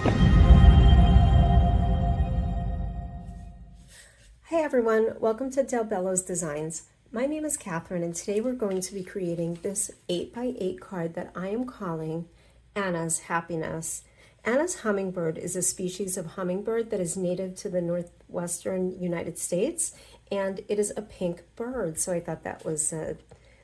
Hey everyone, welcome to Del Bello's Designs. My name is Catherine and today we're going to be creating this 8x8 card that I am calling Anna's Happiness. Anna's hummingbird is a species of hummingbird that is native to the northwestern United States, and it is a pink bird, so I thought that was an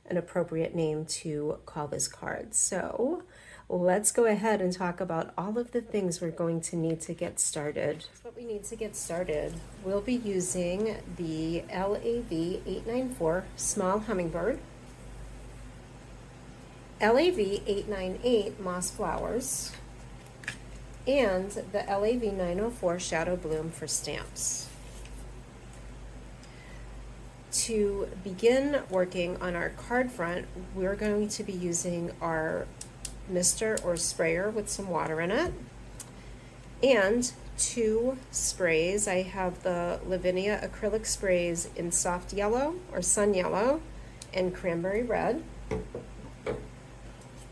appropriate name to call this card. So let's go ahead and talk about all of the things we're going to need to get started. What we need to get started, we'll be using the LAV894 Small Hummingbird, LAV898 Moss Flowers, and the LAV904 Shadow Bloom for stamps. To begin working on our card front, we're going to be using our mister or sprayer with some water in it, and 2 sprays. I have the Lavinia acrylic sprays in soft yellow or sun yellow and cranberry red.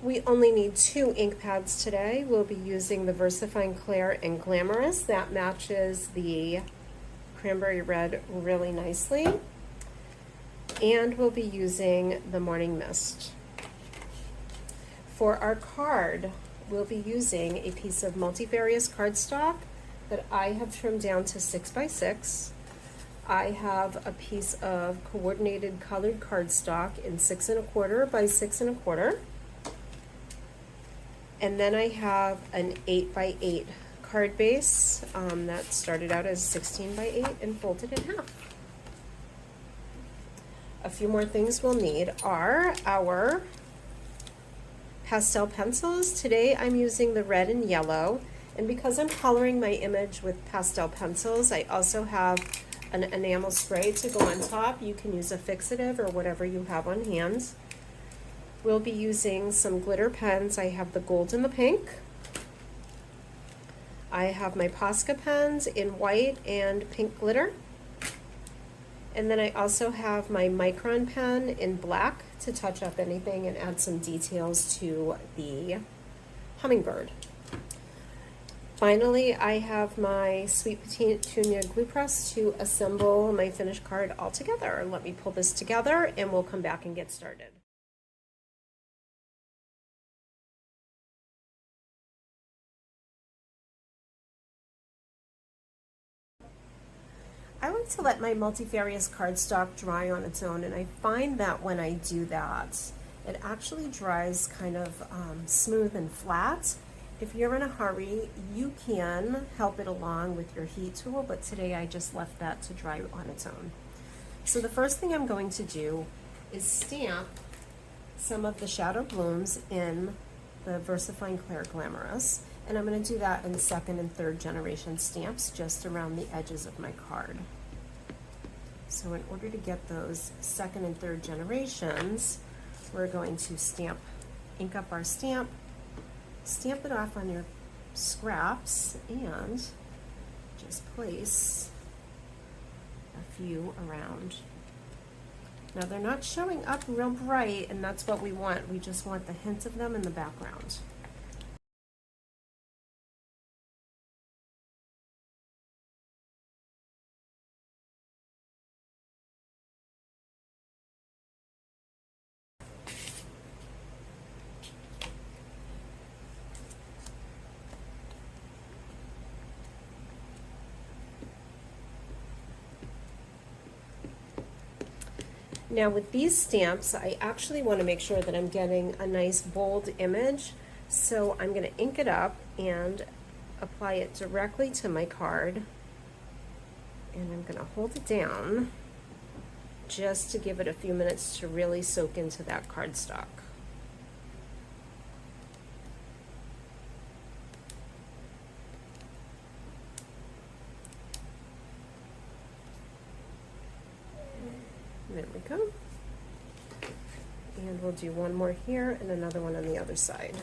We only need 2 ink pads today. We'll be using the VersaFine Clair and Glamorous. That matches the cranberry red really nicely. And we'll be using the Morning Mist. For our card, we'll be using a piece of multivarious cardstock that I have trimmed down to 6x6. I have a piece of coordinated colored cardstock in 6 1/4 by 6 1/4. And then I have an 8x8 card base that started out as 16x8 and folded in half. A few more things we'll need are our pastel pencils. Today I'm using the red and yellow, and because I'm coloring my image with pastel pencils, I also have an enamel spray to go on top. You can use a fixative or whatever you have on hand. We'll be using some glitter pens. I have the gold and the pink. I have my Posca pens in white and pink glitter. And then I also have my Micron pen in black to touch up anything and add some details to the hummingbird. Finally, I have my Sweet Petunia glue press to assemble my finished card all together. Let me pull this together and we'll come back and get started. I like to let my multifarious cardstock dry on its own, and I find that when I do that, it actually dries kind of smooth and flat. If you're in a hurry, you can help it along with your heat tool, but today I just left that to dry on its own. So the first thing I'm going to do is stamp some of the shadow blooms in the VersaFine Clair Glamorous. And I'm going to do that in 2nd and 3rd generation stamps just around the edges of my card. So in order to get those 2nd and 3rd generations, we're going to ink up our stamp, stamp it off on your scraps, and just place a few around. Now they're not showing up real bright, and that's what we want. We just want the hint of them in the background. Now with these stamps, I actually want to make sure that I'm getting a nice bold image, so I'm going to ink it up and apply it directly to my card, and I'm going to hold it down just to give it a few minutes to really soak into that cardstock. There we go. And we'll do one more here and another one on the other side.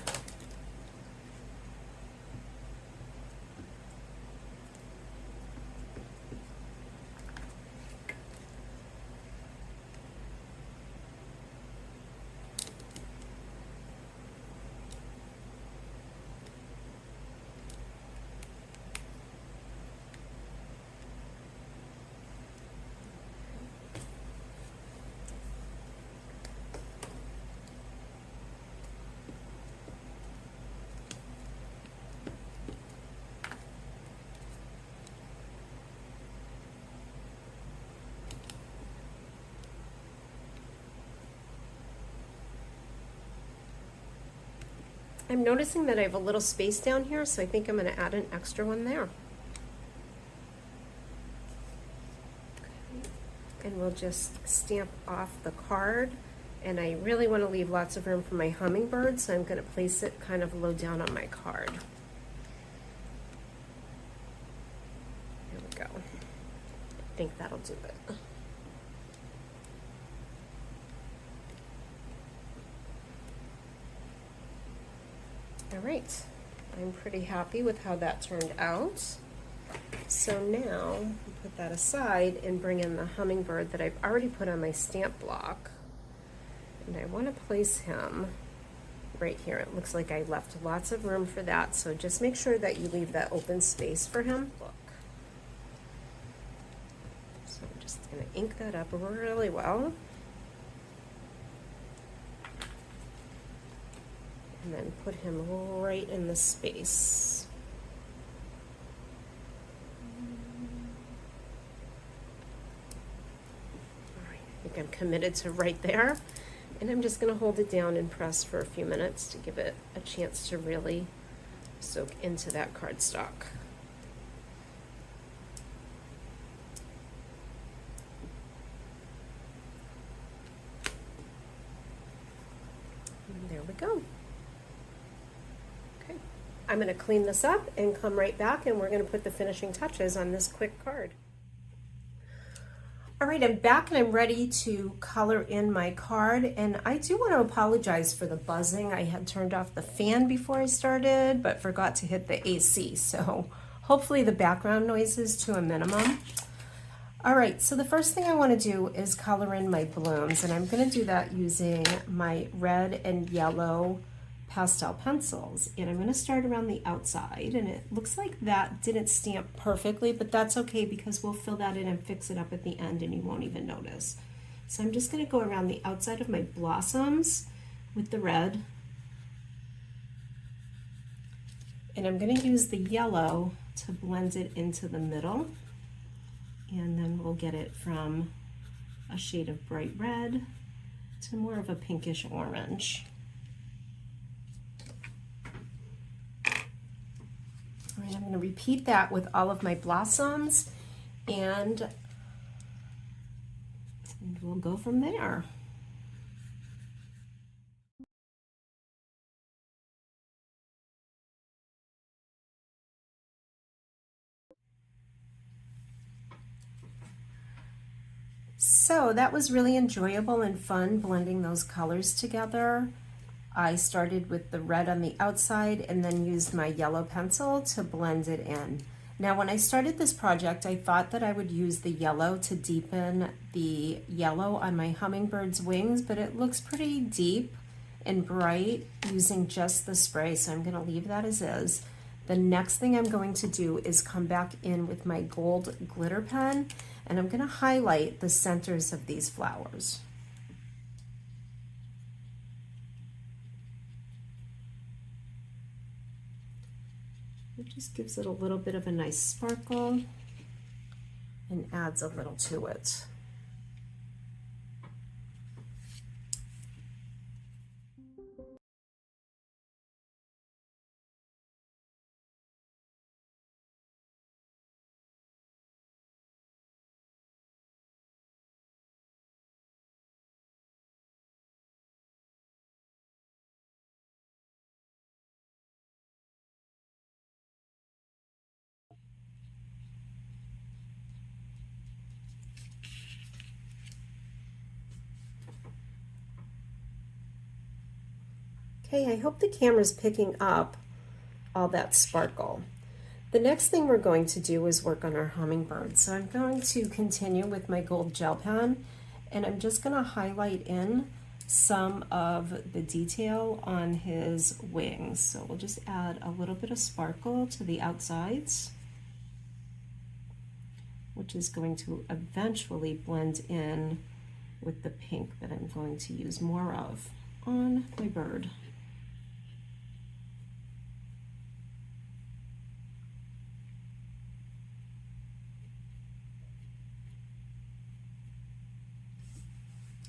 I'm noticing that I have a little space down here, so I think I'm going to add an extra one there. And we'll just stamp off the card. And I really want to leave lots of room for my hummingbird, so I'm going to place it kind of low down on my card. There we go. I think that'll do it. All right, I'm pretty happy with how that turned out. So now, put that aside and bring in the hummingbird that I've already put on my stamp block. And I want to place him right here. It looks like I left lots of room for that, so just make sure that you leave that open space for him. Look. So I'm just going to ink that up really well. And then put him right in the space. All right, I think I'm committed to right there. And I'm just going to hold it down and press for a few minutes to give it a chance to really soak into that cardstock. And there we go. Okay, I'm going to clean this up and come right back, and we're going to put the finishing touches on this quick card. All right, I'm back and I'm ready to color in my card, and I do want to apologize for the buzzing. I had turned off the fan before I started, but forgot to hit the AC, so hopefully the background noise is to a minimum. All right, so the first thing I want to do is color in my blooms, and I'm going to do that using my red and yellow pastel pencils, and I'm going to start around the outside, and it looks like that didn't stamp perfectly, but that's okay because we'll fill that in and fix it up at the end and you won't even notice. So I'm just going to go around the outside of my blossoms with the red, and I'm going to use the yellow to blend it into the middle, and then we'll get it from a shade of bright red to more of a pinkish orange. All right, I'm going to repeat that with all of my blossoms, and we'll go from there. So that was really enjoyable and fun blending those colors together. I started with the red on the outside and then used my yellow pencil to blend it in. Now when I started this project, I thought that I would use the yellow to deepen the yellow on my hummingbird's wings, but it looks pretty deep and bright using just the spray, so I'm going to leave that as is. The next thing I'm going to do is come back in with my gold glitter pen, and I'm going to highlight the centers of these flowers. It just gives it a little bit of a nice sparkle and adds a little to it. Okay, I hope the camera's picking up all that sparkle. The next thing we're going to do is work on our hummingbird. So I'm going to continue with my gold gel pen, and I'm just going to highlight in some of the detail on his wings. So we'll just add a little bit of sparkle to the outsides, which is going to eventually blend in with the pink that I'm going to use more of on my bird.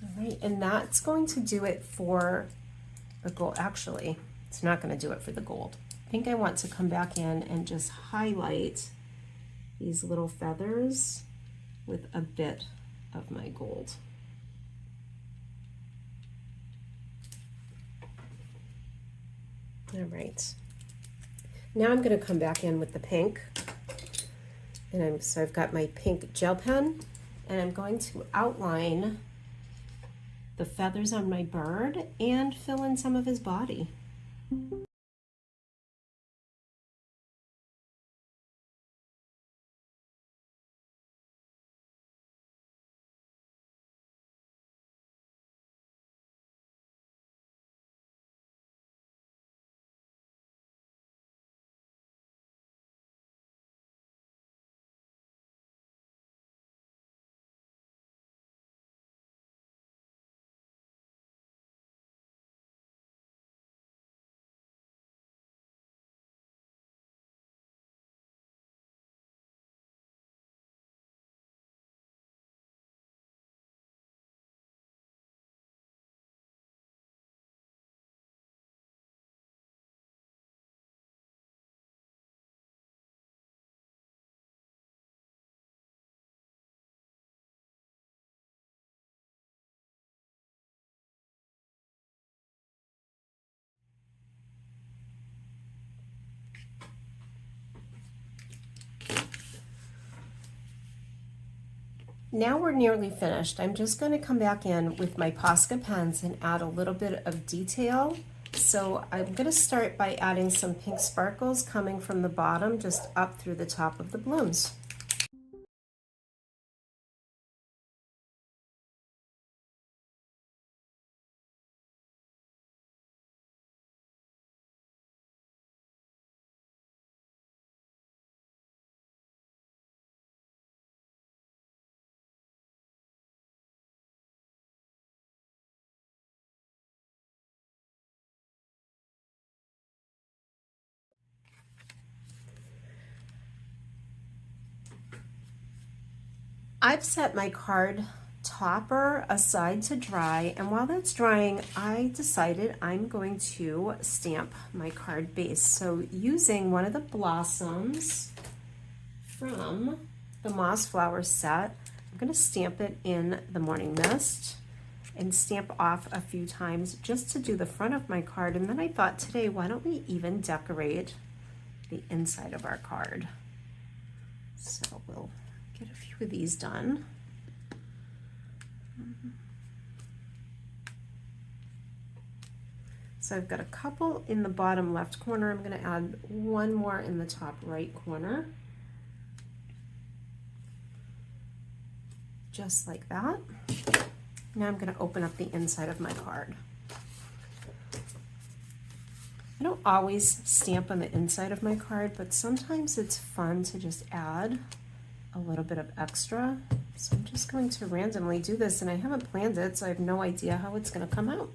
All right, and that's going to do it for the gold. Actually, It's not going to do it for the gold. I think I want to come back in and just highlight these little feathers with a bit of my gold. All right. Now I'm going to come back in with the pink. And so I've got my pink gel pen, and I'm going to outline the feathers on my bird and fill in some of his body. Now we're nearly finished. I'm just going to come back in with my Posca pens and add a little bit of detail. So I'm going to start by adding some pink sparkles coming from the bottom just up through the top of the blooms. I've set my card topper aside to dry, and while that's drying, I decided I'm going to stamp my card base. So using one of the blossoms from the Moss Flower set, I'm going to stamp it in the Morning Mist and stamp off a few times just to do the front of my card. And then I thought today, why don't we even decorate the inside of our card? So we'll get a few of these done. So I've got a couple in the bottom left corner. I'm going to add one more in the top right corner. Just like that. Now I'm going to open up the inside of my card. I don't always stamp on the inside of my card, but sometimes it's fun to just add a little bit of extra. So I'm just going to randomly do this, and I haven't planned it, so I have no idea how it's going to come out.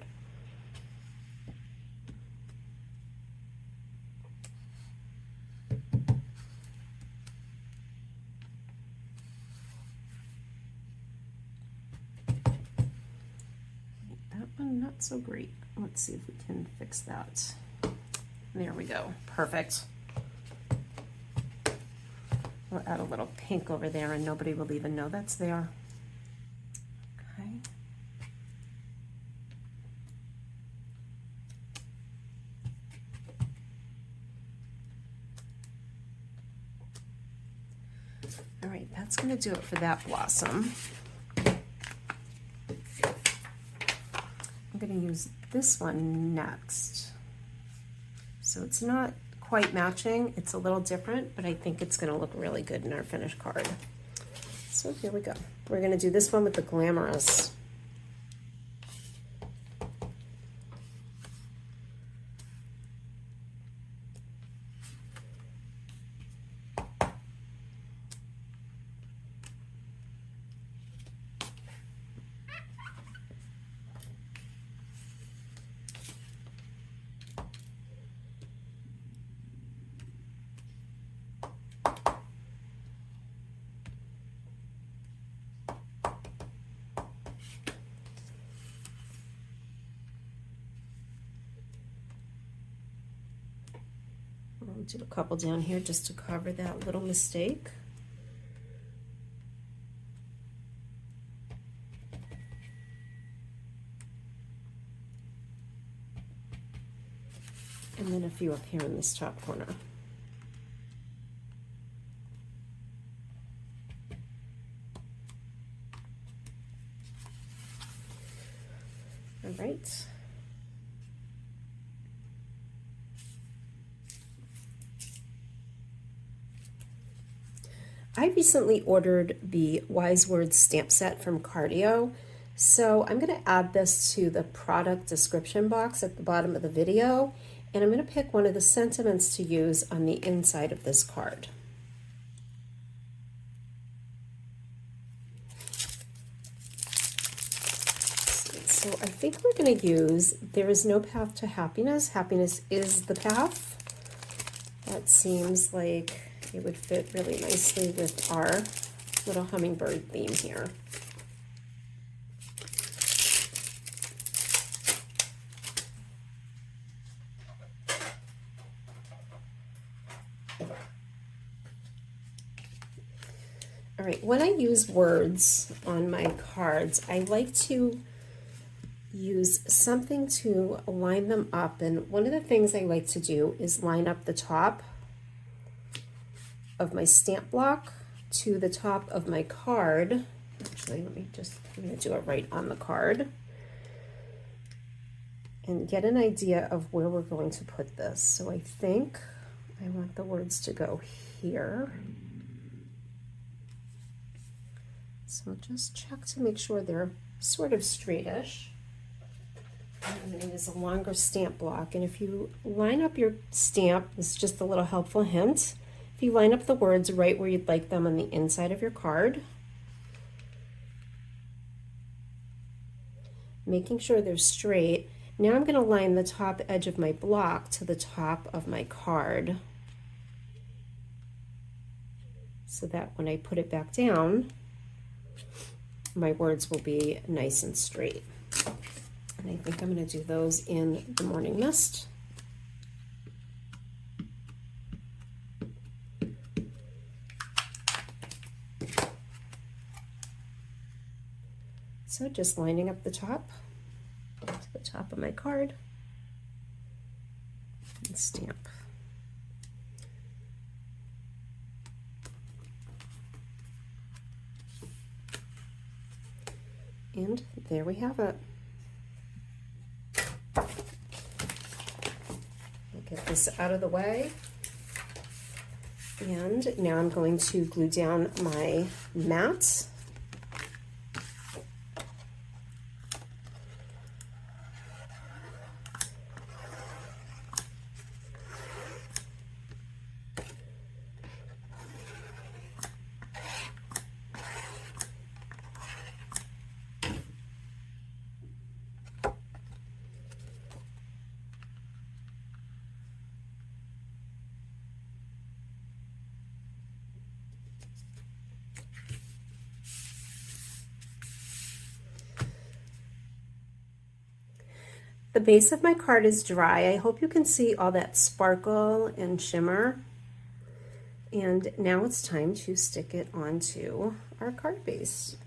That one, not so great. Let's see if we can fix that. There we go. Perfect. We'll add a little pink over there and nobody will even know that's there. Okay. All right, that's going to do it for that blossom. I'm going to use this one next. So it's not quite matching, it's a little different, but I think it's going to look really good in our finished card. So here we go. We're going to do this one with the Glamorous. I'll do a couple down here just to cover that little mistake. And then a few up here in this top corner. All right. I recently ordered the Wise Words stamp set from Cardio, so I'm going to add this to the product description box at the bottom of the video, and I'm going to pick one of the sentiments to use on the inside of this card. So I think we're going to use "There is no path to happiness. Happiness is the path." That seems like it would fit really nicely with our little hummingbird theme here. All right, when I use words on my cards, I like to use something to line them up. And one of the things I like to do is line up the top of my stamp block to the top of my card. Actually, I'm going to do it right on the card and get an idea of where we're going to put this. So I think I want the words to go here. So just check to make sure they're sort of straightish. I'm going to use a longer stamp block, and if you line up your stamp, this is just a little helpful hint. If you line up the words right where you'd like them on the inside of your card, making sure they're straight. Now I'm going to line the top edge of my block to the top of my card, so that when I put it back down, my words will be nice and straight. And I think I'm going to do those in the Morning Mist. So just lining up the top to the top of my card and stamp. And there we have it. I'll get this out of the way. And now I'm going to glue down my mat. The base of my card is dry. I hope you can see all that sparkle and shimmer. And now it's time to stick it onto our card base.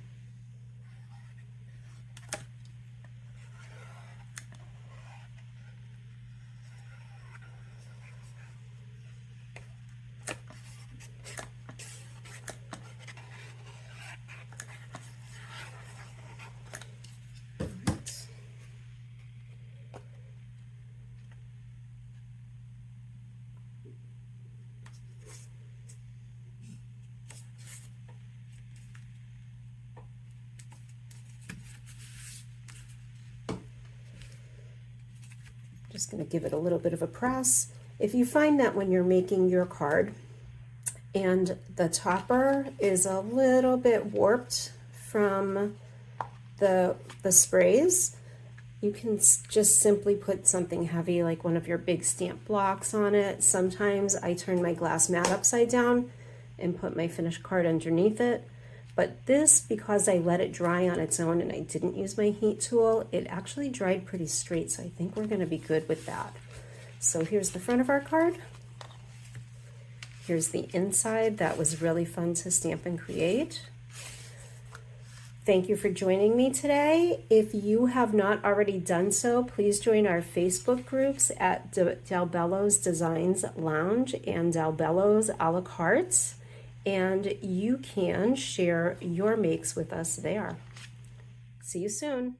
Just going to give it a little bit of a press. If you find that when you're making your card and the topper is a little bit warped from the sprays, you can just simply put something heavy like one of your big stamp blocks on it. Sometimes I turn my glass mat upside down and put my finished card underneath it. But this, because I let it dry on its own and I didn't use my heat tool, it actually dried pretty straight, so I think we're going to be good with that. So here's the front of our card. Here's the inside. That was really fun to stamp and create. Thank you for joining me today. If you have not already done so, please join our Facebook groups at Delbello's Designs Lounge and Delbello's a la carte, and you can share your makes with us there. See you soon.